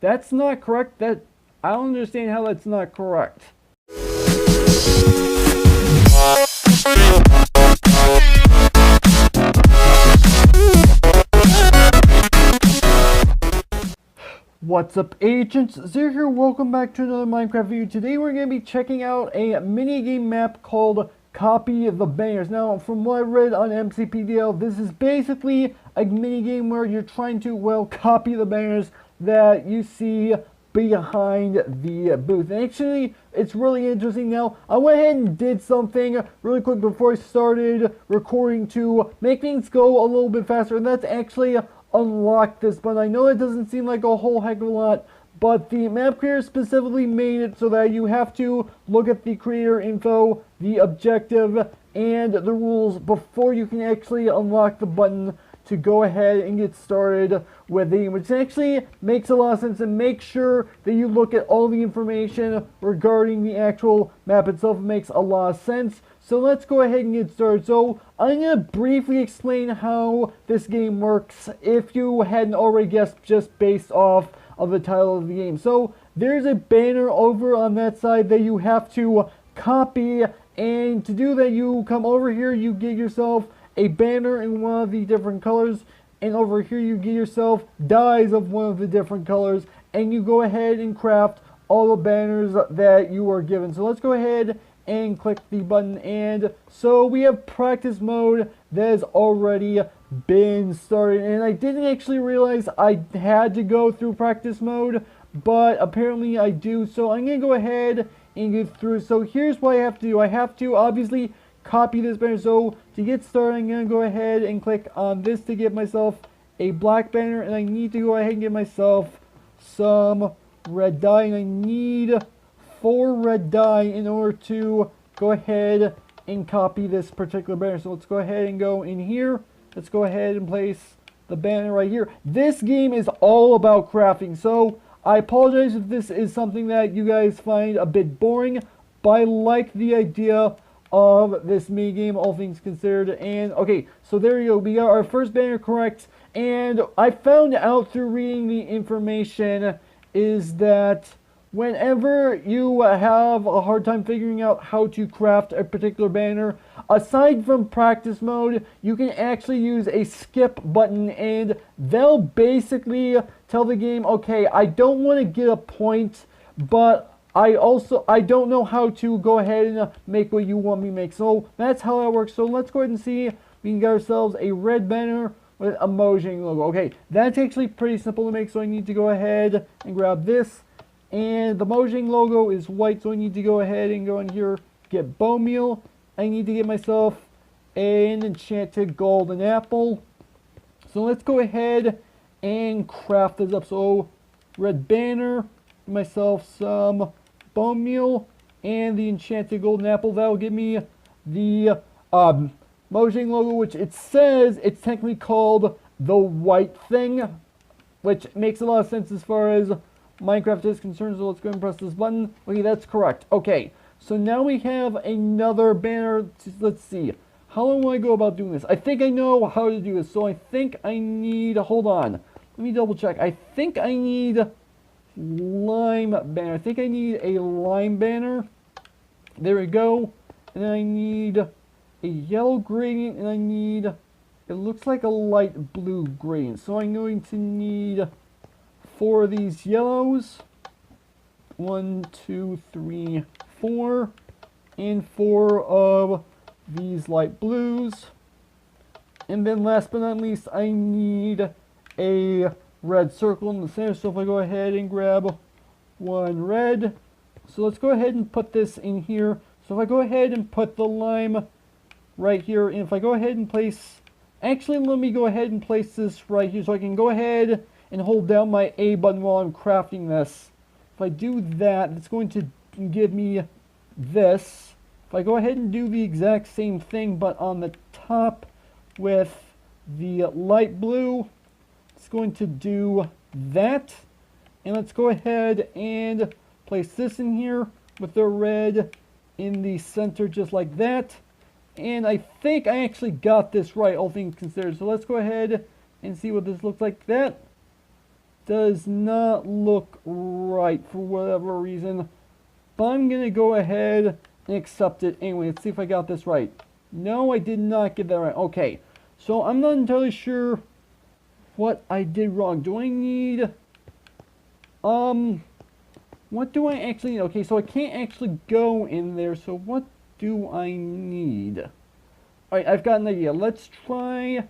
That's not correct. I don't understand how that's not correct. What's up, agents? Zero here, welcome back to another Minecraft video. Today we're going to be checking out a minigame map called Copy the Banners. Now, from what I read on MCPDL, this is basically a minigame where you're trying to, well, copy the banners that you see behind the booth. And actually, it's really interesting. Now, I went ahead and did something really quick before I started recording to make things go a little bit faster, and that's actually unlock this button. I know it doesn't seem like a whole heck of a lot, but the map creator specifically made it so that you have to look at the creator info, the objective, and the rules before you can actually unlock the button to go ahead and get started with the game, which actually makes a lot of sense. And make sure that you look at all the information regarding the actual map itself. It makes a lot of sense. So let's go ahead and get started. So I'm going to briefly explain how this game works if you hadn't already guessed just based off of the title of the game. So there's a banner over on that side that you have to copy, and to do that you come over here, you get yourself a banner in one of the different colors, and over here you get yourself dyes of one of the different colors, and you go ahead and craft all the banners that you are given. So let's go ahead and click the button, and so we have practice mode that has already been started. And I didn't actually realize I had to go through practice mode, but apparently I do. So I'm gonna go ahead and get through. So here's what I have to do. I have to obviously copy this banner. So to get started, I'm gonna go ahead and click on this to get myself a black banner, and I need to go ahead and get myself some red dye, and I need 4 red dye in order to go ahead and copy this particular banner. So let's go ahead and go in here. Let's go ahead and place the banner right here. This game is all about crafting, so I apologize if this is something that you guys find a bit boring, but I like the idea of this mini game, all things considered. And okay, so there you go, we got our first banner correct. And I found out through reading the information is that whenever you have a hard time figuring out how to craft a particular banner, aside from practice mode, you can actually use a skip button, and they'll basically tell the game, okay, I don't want to get a point, but I don't know how to go ahead and make what you want me to make. So that's how that works. So let's go ahead and see. We can get ourselves a red banner with a Mojang logo. Okay, that's actually pretty simple to make, so I need to go ahead and grab this. And the Mojang logo is white, so I need to go ahead and go in here, get bone meal. I need to get myself an enchanted golden apple. So let's go ahead and craft this up. So red banner, myself some bone meal, and the enchanted golden apple. That'll give me the Mojang logo, which it says it's technically called the white thing, which makes a lot of sense as far as Minecraft is concerned. So let's go and press this button. Okay, that's correct. Okay, so now we have another banner. Let's see, how long will I go about doing this? I think I know how to do this. So I think I need, hold on, let me double check. I think I need lime banner. I think I need a lime banner. There we go. And then I need a yellow gradient, and I need, it looks like a light blue gradient. So I'm going to need 4 of these yellows. 1, 2, 3, 4. And 4 of these light blues. And then last but not least, I need a red circle in the center. So if I go ahead and grab 1 red. So let's go ahead and put this in here. So if I go ahead and put the lime right here, and if I go ahead and place, actually let me go ahead and place this right here so I can go ahead and hold down my A button while I'm crafting this. If I do that, it's going to give me this. If I go ahead and do the exact same thing but on the top with the light blue, it's going to do that. And let's go ahead and place this in here with the red in the center just like that. And I think I actually got this right, all things considered. So let's go ahead and see what this looks like. That does not look right for whatever reason. But I'm going to go ahead and accept it anyway. Let's see if I got this right. No, I did not get that right. Okay, so I'm not entirely sure what I did wrong. Do I need... what do I actually need? Okay, so I can't actually go in there, so what do I need? Alright, I've got an idea. Let's try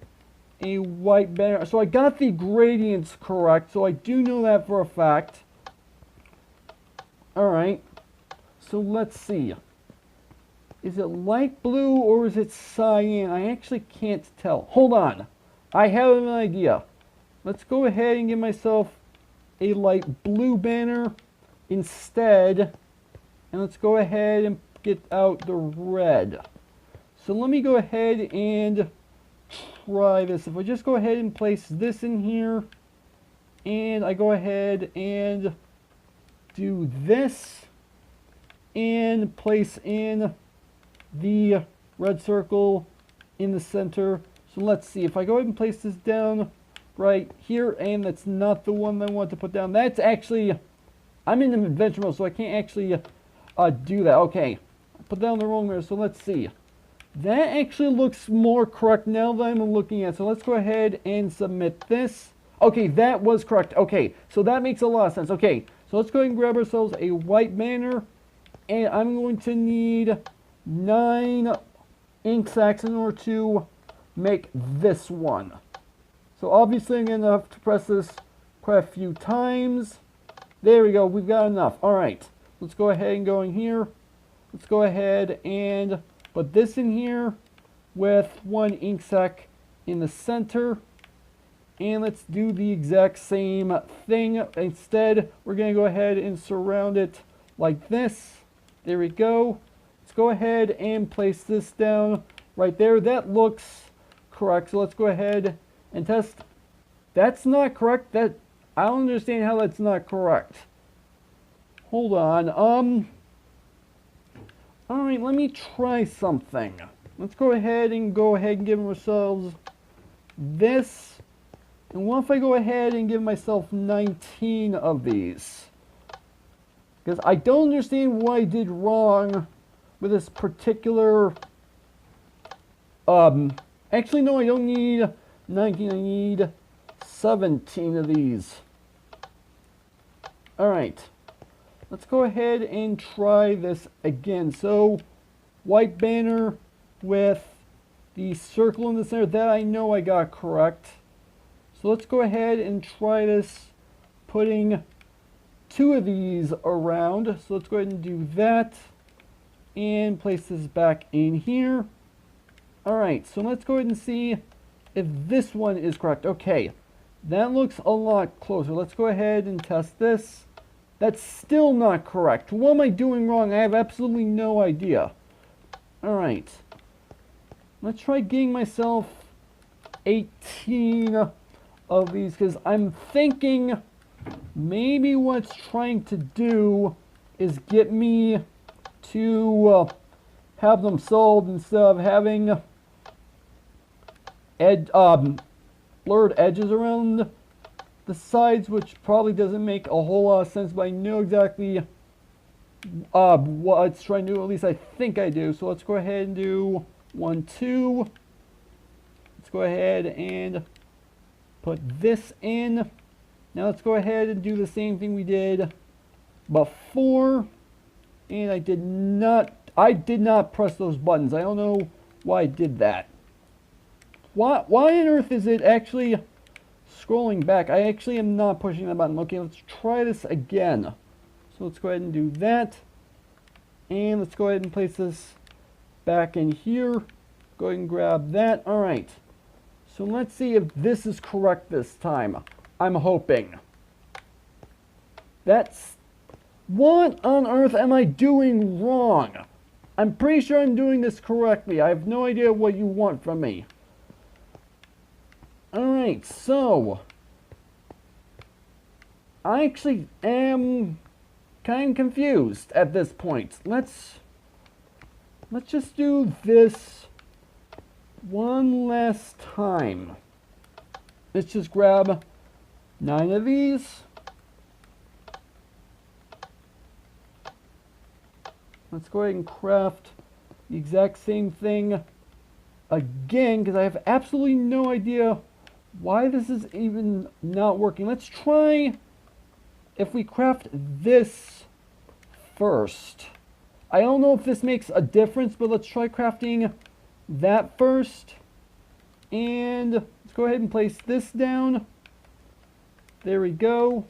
a white banner. So I got the gradients correct, so I do know that for a fact. Alright, so let's see. Is it light blue or is it cyan? I actually can't tell. Hold on. I have an idea. Let's go ahead and give myself a light blue banner instead. And let's go ahead and get out the red. So let me go ahead and try this. If I just go ahead and place this in here, and I go ahead and do this, and place in the red circle in the center. So let's see. If I go ahead and place this down right here, and that's not the one I want to put down. That's actually... I'm in an adventure mode, so I can't actually do that. Okay. I put down the wrong there, so let's see. That actually looks more correct now that I'm looking at. So let's go ahead and submit this. Okay, that was correct. Okay, so that makes a lot of sense. Okay, so let's go ahead and grab ourselves a white banner. And I'm going to need 9 ink sacs in order to make this one. So obviously I'm going to have to press this quite a few times. There we go, we've got enough. Alright, let's go ahead and go in here. Let's go ahead and put this in here with 1 ink sac in the center. And let's do the exact same thing. Instead, we're going to go ahead and surround it like this. There we go. Let's go ahead and place this down right there. That looks correct. So let's go ahead and test. That's not correct. I don't understand how that's not correct. Hold on. Alright, let me try something. Let's go ahead and give ourselves this. And what if I go ahead and give myself 19 of these? Because I don't understand what I did wrong with this particular... Actually, no, I don't need 19. I need 17 of these. Alright. Let's go ahead and try this again. So, white banner with the circle in the center. That I know I got correct. So let's go ahead and try this, putting 2 of these around. So let's go ahead and do that. And place this back in here. Alright, so let's go ahead and see if this one is correct. Okay, that looks a lot closer. Let's go ahead and test this. That's still not correct. What am I doing wrong? I have absolutely no idea. Alright. Let's try getting myself 18 of these, because I'm thinking maybe what's trying to do is get me to have them sold instead of having blurred edges around the sides, which probably doesn't make a whole lot of sense, but I know exactly what it's trying to do. At least I think I do. So let's go ahead and do 1, 2. Let's go ahead and put this in. Now let's go ahead and do the same thing we did before. And I did not press those buttons. I don't know why I did that. Why on earth is it actually scrolling back? I actually am not pushing that button. Okay, let's try this again. So let's go ahead and do that. And let's go ahead and place this back in here. Go ahead and grab that. Alright. So let's see if this is correct this time. I'm hoping. What on earth am I doing wrong? I'm pretty sure I'm doing this correctly. I have no idea what you want from me. Alright, so I actually am kind of confused at this point. Let's just do this one last time. Let's just grab 9 of these. Let's go ahead and craft the exact same thing again, because I have absolutely no idea why this is even not working. Let's try if we craft this first. I don't know if this makes a difference, but let's try crafting that first. And let's go ahead and place this down. There we go.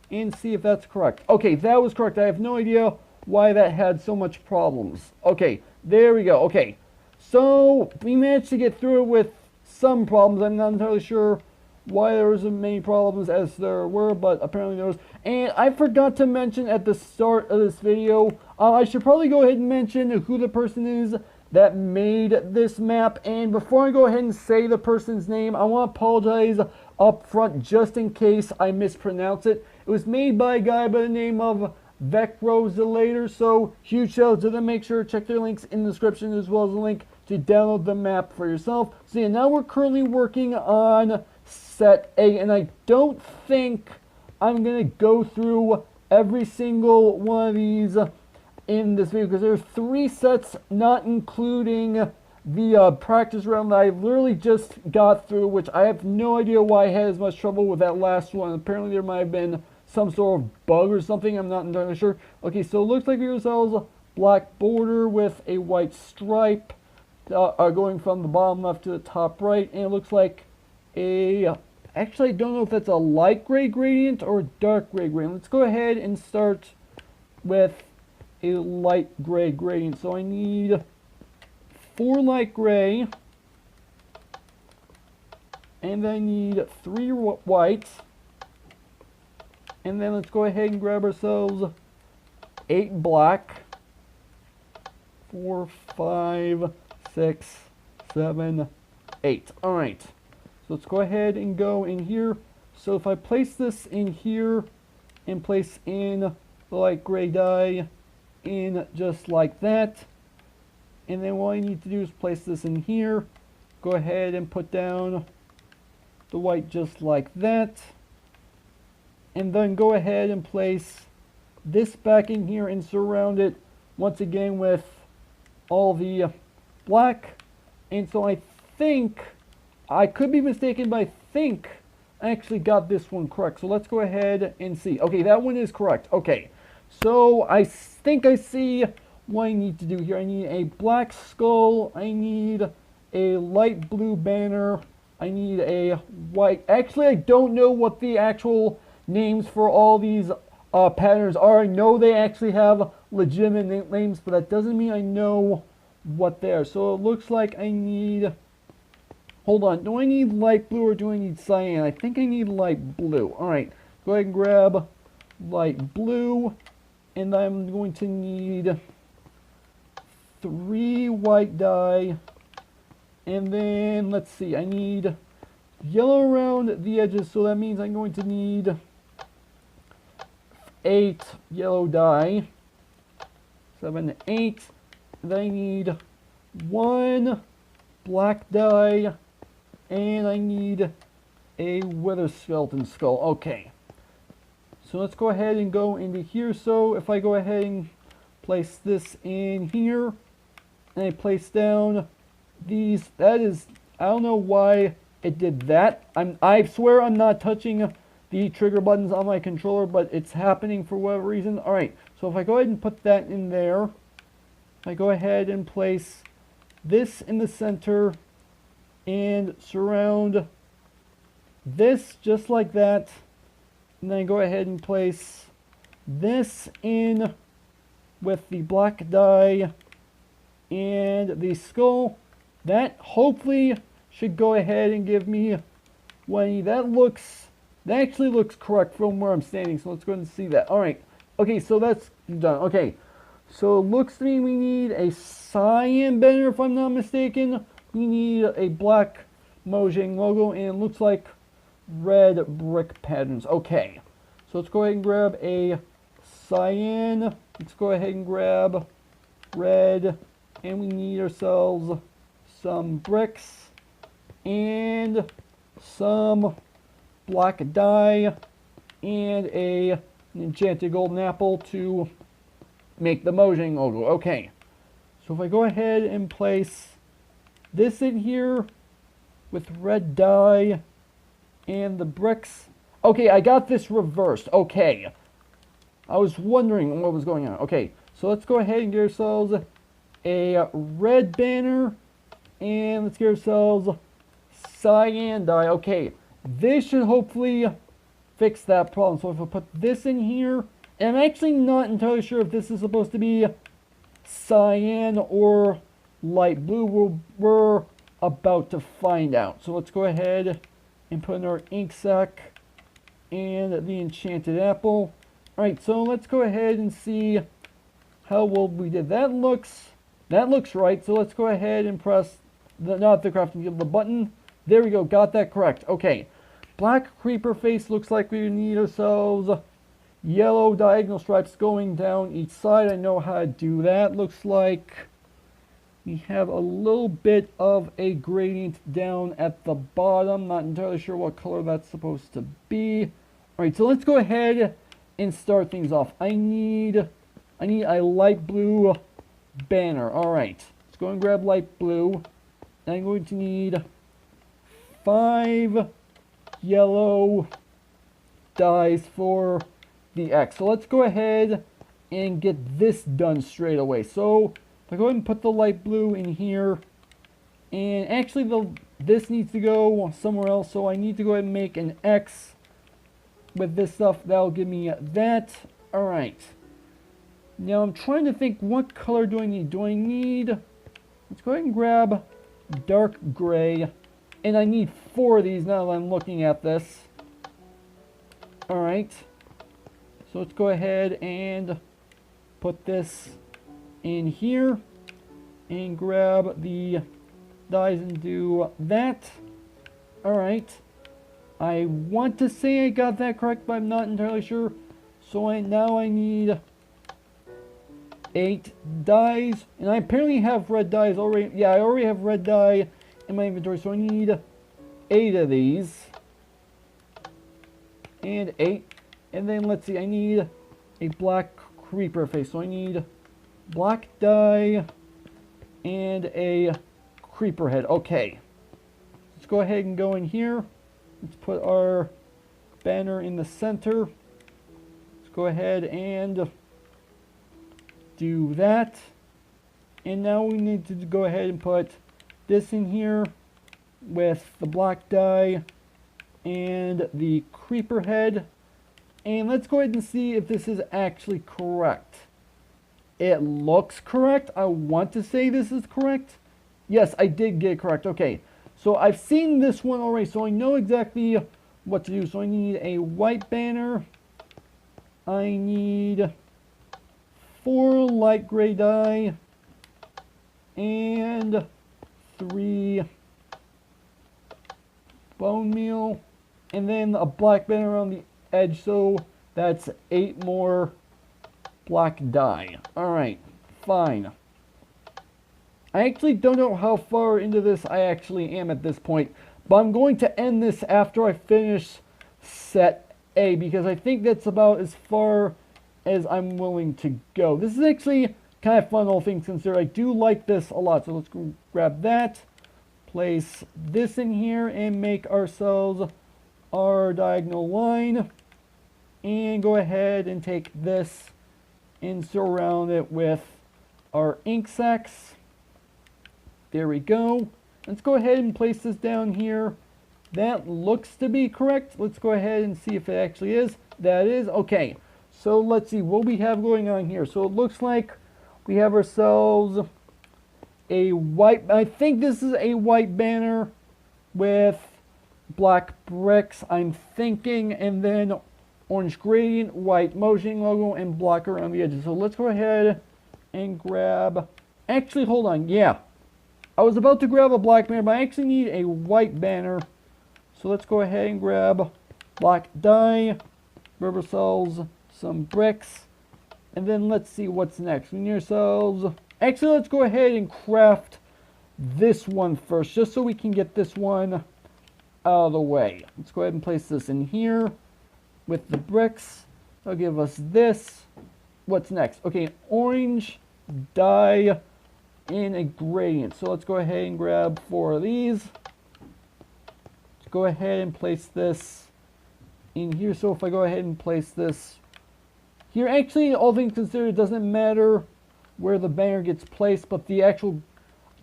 And see if that's correct. Okay, that was correct. I have no idea why that had so much problems. Okay, there we go. Okay, so we managed to get through it with some problems. I'm not entirely sure why there was as many problems as there were, but apparently there was. And I forgot to mention at the start of this video, I should probably go ahead and mention who the person is that made this map. And before I go ahead and say the person's name, I want to apologize up front just in case I mispronounce it. It was made by a guy by the name of Vecrosilator, so huge shout out to them. Make sure to check their links in the description as well as a link to download the map for yourself. So yeah, now we're currently working on set A, and I don't think I'm going to go through every single one of these in this video, because there's 3 sets, not including the practice round that I literally just got through, which I have no idea why I had as much trouble with that last one. Apparently there might have been some sort of bug or something, I'm not entirely sure. Okay, so it looks like we have ourselves a black border with a white stripe going from the bottom left to the top right, and it looks like a, actually I don't know if that's a light gray gradient or dark gray gradient. Let's go ahead and start with a light gray gradient. So I need 4 light gray, and then I need 3 whites, and then let's go ahead and grab ourselves 8 black. 4, 5, 6, 7, 8. Alright, so let's go ahead and go in here. So if I place this in here and place in the light gray dye in just like that, and then what I need to do is place this in here, go ahead and put down the white just like that, and then go ahead and place this back in here and surround it once again with all the black. And so I think, I could be mistaken, but I think I actually got this one correct. So let's go ahead and see. Okay, that one is correct. Okay, so I think I see what I need to do here. I need a black skull, I need a light blue banner, I need a white, actually I don't know what the actual names for all these patterns are. I know they actually have legitimate names, but that doesn't mean I know what they are. So it looks like I need, hold on, do I need light blue or do I need cyan? I think I need light blue. Alright, go ahead and grab light blue, and I'm going to need 3 white dye, and then let's see, I need yellow around the edges, so that means I'm going to need 8 yellow dye, 7, 8, then I need 1 black dye, and I need a wither skeleton skull. Okay, so let's go ahead and go into here. So if I go ahead and place this in here, and I place down these, that is, I don't know why it did that. I swear I'm not touching the trigger buttons on my controller, but it's happening for whatever reason. Alright, so if I go ahead and put that in there, I go ahead and place this in the center and surround this just like that, and then go ahead and place this in with the black dye and the skull. That hopefully should go ahead and give me what I need. That actually looks correct from where I'm standing, so let's go ahead and see that. Alright, okay, so that's done. Okay, so it looks to me we need a cyan banner, if I'm not mistaken. We need a black Mojang logo, and it looks like red brick patterns. Okay, so let's go ahead and grab a cyan. Let's go ahead and grab red, and we need ourselves some bricks and some black dye and an enchanted golden apple to make the Mojang logo. Okay, so if I go ahead and place this in here with red dye and the bricks. Okay, I got this reversed. Okay, I was wondering what was going on. Okay, so let's go ahead and get ourselves a red banner, and let's get ourselves cyan dye. Okay, this should hopefully fix that problem. So if I put this in here, and I'm actually not entirely sure if this is supposed to be cyan or light blue. We're about to find out. So let's go ahead and put in our ink sac and the enchanted apple. Alright, so let's go ahead and see how well we did. That looks right. So let's go ahead and press not the crafting table, the button. There we go, got that correct. Okay, black creeper face. Looks like we need ourselves yellow diagonal stripes going down each side. I know how to do that. Looks like we have a little bit of a gradient down at the bottom. Not entirely sure what color that's supposed to be. Alright, so let's go ahead and start things off. I need a light blue banner. Alright, let's go and grab light blue. I'm going to need 5 yellow dyes for the X. So let's go ahead and get this done straight away. So I go ahead and put the light blue in here, and actually this needs to go somewhere else, so I need to go ahead and make an X with this stuff. That'll give me that. Alright, now I'm trying to think, what color do I need? Let's go ahead and grab dark gray, and I need 4 of these now that I'm looking at this. Alright, so let's go ahead and put this in here and grab the dyes and do that. Alright, I want to say I got that correct, but I'm not entirely sure. So now I need 8 dyes, and I apparently have red dyes already. Yeah, I already have red dye in my inventory, so I need 8 of these. And 8. And then let's see, I need a black creeper face, so I need black dye and a creeper head. Okay, let's go ahead and go in here. Let's put our banner in the center. Let's go ahead and do that. And now we need to go ahead and put this in here with the black dye and the creeper head. And let's go ahead and see if this is actually correct. It looks correct. I want to say this is correct. Yes, I did get it correct. Okay, so I've seen this one already, so I know exactly what to do. So I need a white banner. I need 4 light gray dye and 3 bone meal, and then a black banner around the edge, so that's 8 more black dye. Alright, fine. I actually don't know how far into this I actually am at this point, but I'm going to end this after I finish set A, because I think that's about as far as I'm willing to go. This is actually kind of fun, all things considered. I do like this a lot, so let's go grab that, place this in here, and make ourselves our diagonal line, and go ahead and take this and surround it with our ink sacs. There we go. Let's go ahead and place this down here. That looks to be correct. Let's go ahead and see if it actually is. That is. Okay, so let's see what we have going on here. So it looks like we have ourselves a white, I think this is a white banner with black bricks, I'm thinking, and then orange gradient, white Mojang logo, and black around the edges. So let's go ahead and grab, actually hold on, yeah, I was about to grab a black banner, but I actually need a white banner. So let's go ahead and grab black dye, grab ourselves some bricks, and then let's see what's next. We need ourselves, actually let's go ahead and craft this one first, just so we can get this one out of the way. Let's go ahead and place this in here with the bricks. That'll give us this. What's next? Okay, orange dye in a gradient. So let's go ahead and grab 4 of these. Let's go ahead and place this in here. So if I go ahead and place this here, actually, all things considered, it doesn't matter where the banner gets placed, but the actual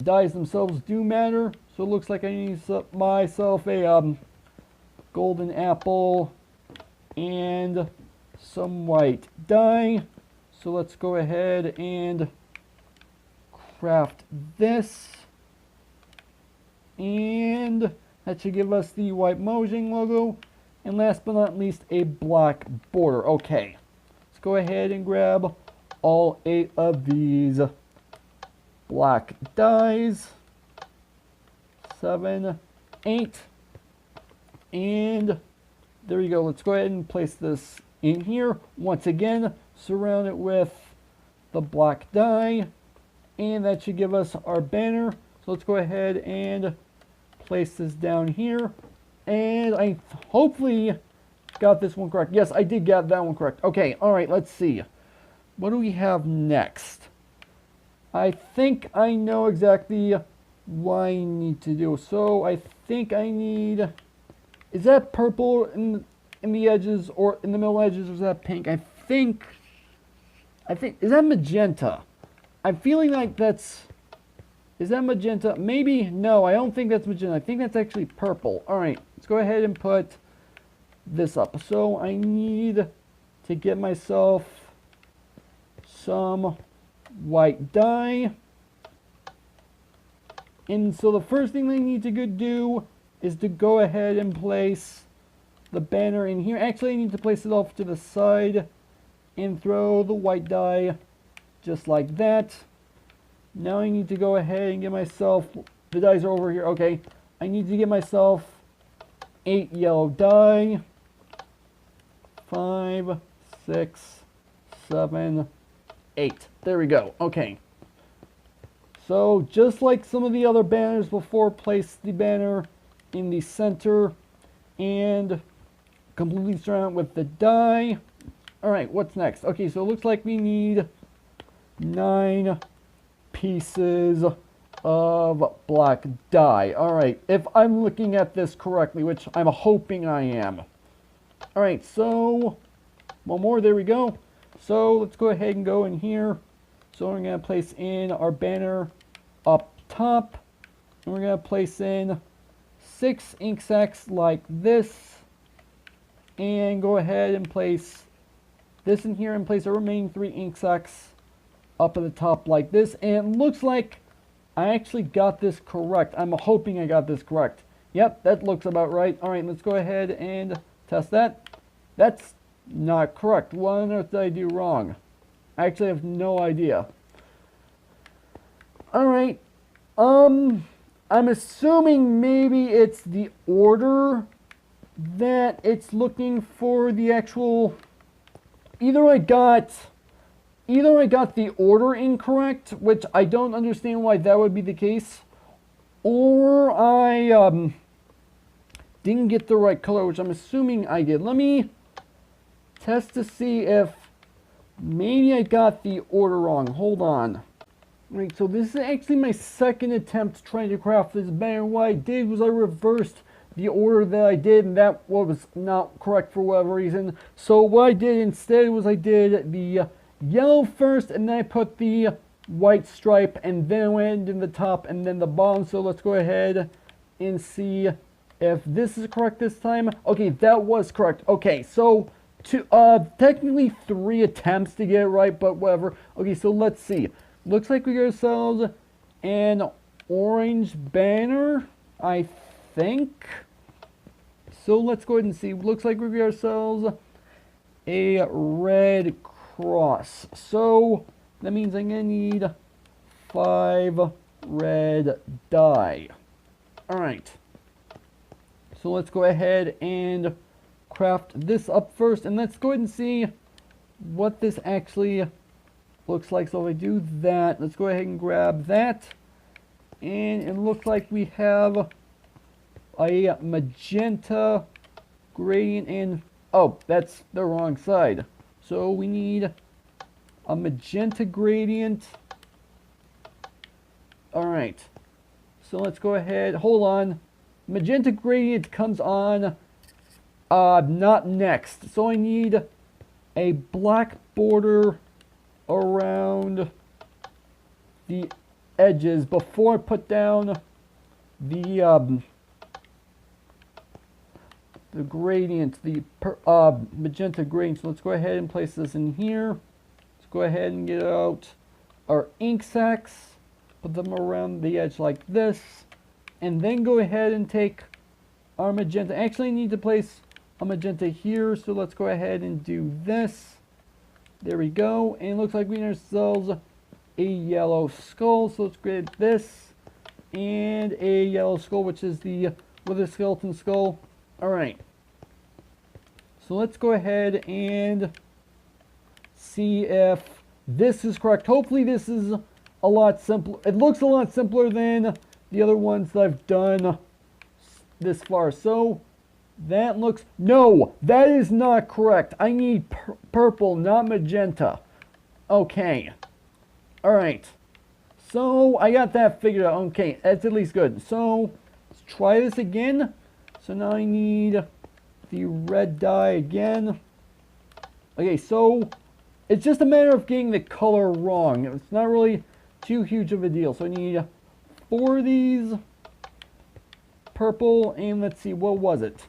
dyes themselves do matter. So it looks like I need myself a golden apple and some white dye. So let's go ahead and craft this, and that should give us the white Mojang logo, and last but not least, a black border. Okay, let's go ahead and grab all 8 of these black dyes. 7, 8, and there you go. Let's go ahead and place this in here. Once again, surround it with the black dye, and that should give us our banner. So let's go ahead and place this down here, and I hopefully got this one correct. Yes, I did get that one correct. Okay, all right, let's see. What do we have next? I think I know exactly what I need to do. So I think I need, is that purple in the edges or in the middle edges, or is that pink? I think, is that magenta? I'm feeling like that's, is that magenta? Maybe, no, I don't think that's magenta. I think that's actually purple. All right, let's go ahead and put this up. So I need to get myself some white dye. And so the first thing I need to do is to go ahead and place the banner in here. Actually, I need to place it off to the side and throw the white dye just like that. Now I need to go ahead and get myself, the dyes are over here. Okay, I need to get myself 8 yellow dye. 5, 6, 7, 8. There we go. Okay. So just like some of the other banners before, place the banner in the center and completely surround it with the dye. All right, what's next? Okay, so it looks like we need 9 pieces of black dye. All right, if I'm looking at this correctly, which I'm hoping I am. All right, so one more. There we go. So let's go ahead and go in here. So we're going to place in our banner up top. And we're going to place in 6 ink sacs like this. And go ahead and place this in here and place our remaining 3 ink sacs up at the top like this. And it looks like I actually got this correct. I'm hoping I got this correct. Yep, that looks about right. All right, let's go ahead and test that. That's not correct. What on earth did I do wrong? I actually have no idea. Alright. I'm assuming maybe it's the order that it's looking for the actual... Either I got the order incorrect, which I don't understand why that would be the case, or I didn't get the right color, which I'm assuming I did. Let me test to see if maybe I got the order wrong. Hold on. Right, so this is actually my second attempt trying to craft this banner. What I did was I reversed the order that I did, and that was not correct for whatever reason. So what I did instead was I did the yellow first, and then I put the white stripe, and then I went in the top and then the bottom. So let's go ahead and see if this is correct this time. Okay, that was correct. Okay, so technically 3 attempts to get it right, but whatever. Okay, so let's see. Looks like we got ourselves an orange banner, I think. So let's go ahead and see. Looks like we got ourselves a red cross. So that means I'm going to need 5 red dye. Alright. So let's go ahead and craft this up first. And let's go ahead and see what this actually looks like. So if I do that, let's go ahead and grab that. And it looks like we have a magenta gradient and, oh, that's the wrong side. So we need a magenta gradient. Alright, so let's go ahead, hold on. Magenta gradient comes on, not next. So I need a black border around the edges before I put down the gradient, the magenta gradient. So let's go ahead and place this in here. Let's go ahead and get out our ink sacs, put them around the edge like this, and then go ahead and take our magenta. Actually, I need to place a magenta here, so let's go ahead and do this. There we go, and it looks like we need ourselves a yellow skull. So let's grade this and a yellow skull, which is the wither skeleton skull. Alright, so let's go ahead and see if this is correct. Hopefully this is a lot simpler. It looks a lot simpler than the other ones that I've done this far. So that looks, no, that is not correct. I need purple, not magenta. Okay. Alright. So I got that figured out. Okay, that's at least good. So let's try this again. So now I need the red dye again. Okay, so it's just a matter of getting the color wrong. It's not really too huge of a deal. So I need 4 of these. Purple, and let's see, what was it?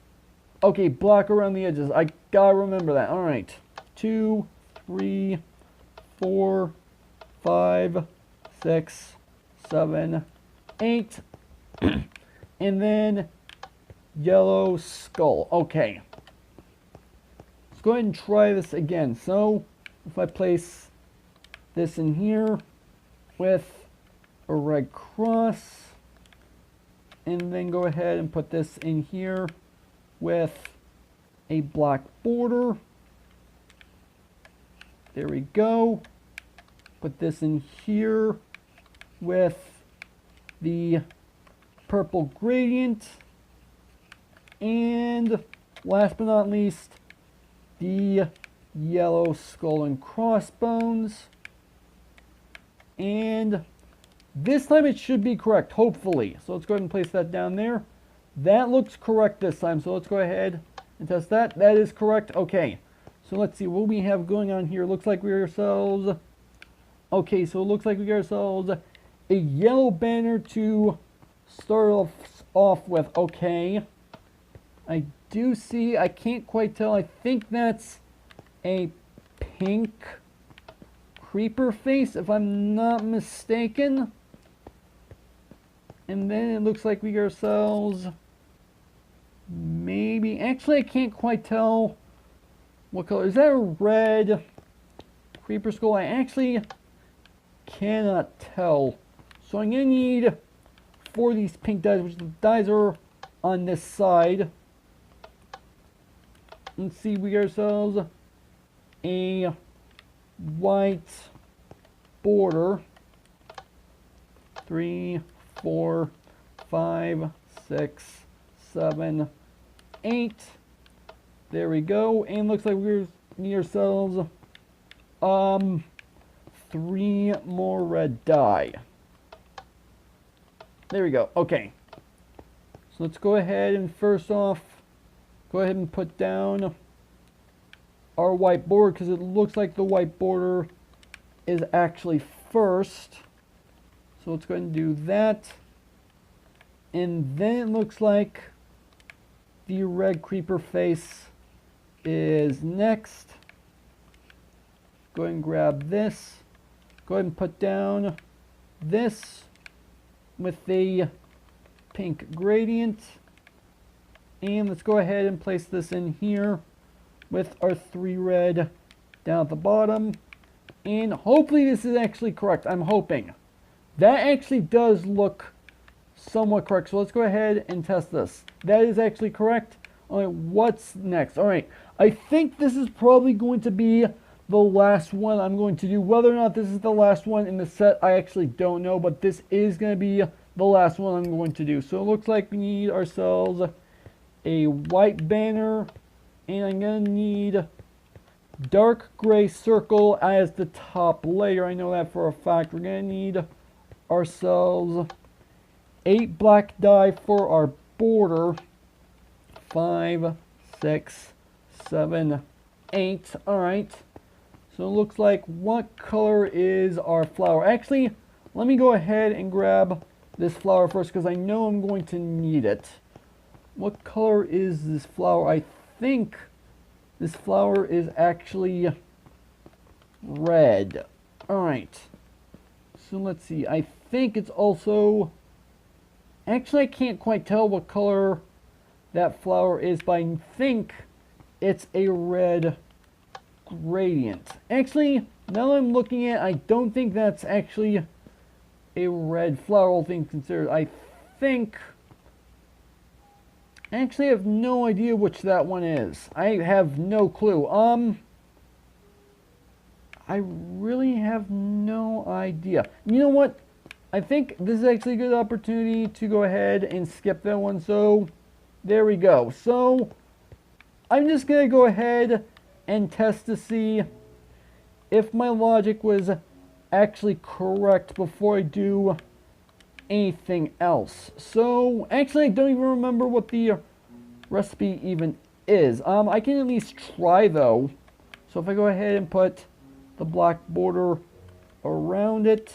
Okay, black around the edges. I gotta remember that. Alright. 2, 3, 4, 5, 6, 7, 8. And then yellow skull. Okay. Let's go ahead and try this again. So, if I place this in here with a red cross, and then go ahead and put this in here with a black border. There we go. Put this in here with the purple gradient. And last but not least, the yellow skull and crossbones. And this time it should be correct, hopefully. So let's go ahead and place that down there. That looks correct this time. So let's go ahead and test that. That is correct. Okay. So let's see what we have going on here. Looks like we got ourselves... Okay, so it looks like we got ourselves a yellow banner to start off with. Okay. I do see... I can't quite tell. I think that's a pink creeper face, if I'm not mistaken. And then it looks like we got ourselves maybe, actually I can't quite tell what color. Is that a red creeper skull? I actually cannot tell. So I'm going to need 4 of these pink dyes, which the dyes are on this side. Let's see, we got ourselves a white border. 3, 4, 5, 6, 7, 8. There we go. And looks like we need ourselves 3 more red dye. There we go. Okay. So let's go ahead and first off, go ahead and put down our white border, because it looks like the white border is actually first. So let's go ahead and do that. And then it looks like the red creeper face is next. Go ahead and grab this. Go ahead and put down this with the pink gradient. And let's go ahead and place this in here with our 3 red down at the bottom. And hopefully this is actually correct. I'm hoping. That actually does look somewhat correct. So let's go ahead and test this. That is actually correct. Alright, what's next? Alright, I think this is probably going to be the last one I'm going to do. Whether or not this is the last one in the set, I actually don't know. But this is going to be the last one I'm going to do. So it looks like we need ourselves a white banner, and I'm going to need dark gray circle as the top layer. I know that for a fact. We're going to need ourselves 8 black dye for our border. 5, 6, 7, 8. Alright. So it looks like, what color is our flower? Actually, let me go ahead and grab this flower first because I know I'm going to need it. What color is this flower? I think this flower is actually red. Alright. So let's see. I think it's also... Actually, I can't quite tell what color that flower is, but I think it's a red gradient. Actually, now that I'm looking at it, I don't think that's actually a red flower, all things considered. I think... Actually, I have no idea which that one is. I have no clue. I really have no idea. You know what? I think this is actually a good opportunity to go ahead and skip that one. So, there we go. So, I'm just going to go ahead and test to see if my logic was actually correct before I do anything else. So, actually, I don't even remember what the recipe even is. I can at least try, though. So, if I go ahead and put the black border around it,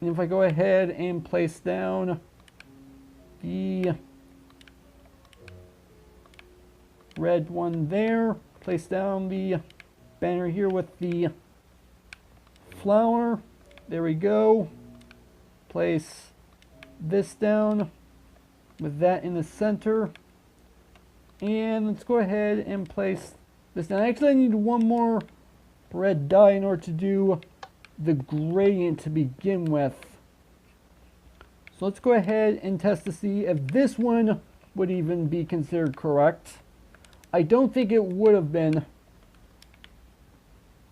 and if I go ahead and place down the red one there, place down the banner here with the flower, there we go. Place this down with that in the center, and let's go ahead and place this down. Actually, I need one more red dye in order to do the gradient to begin with. So let's go ahead and test to see if this one would even be considered correct. I don't think it would have been.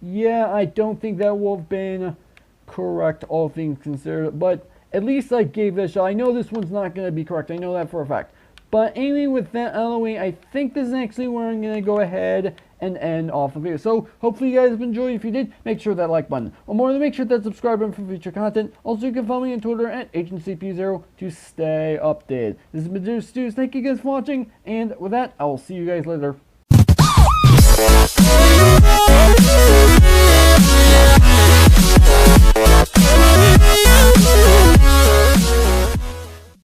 Yeah, I don't think that would have been correct, all things considered, but at least I gave it a shot. I know this one's not going to be correct. I know that for a fact. But anyway, with that out of the way, I think this is actually where I'm going to go ahead and end off the video. So, hopefully you guys have enjoyed. If you did, make sure that like button. Or more than make sure that subscribe button for future content. Also, you can follow me on Twitter at AgentCP0 to stay updated. This has been Mr. Stews. Thank you guys for watching. And with that, I will see you guys later.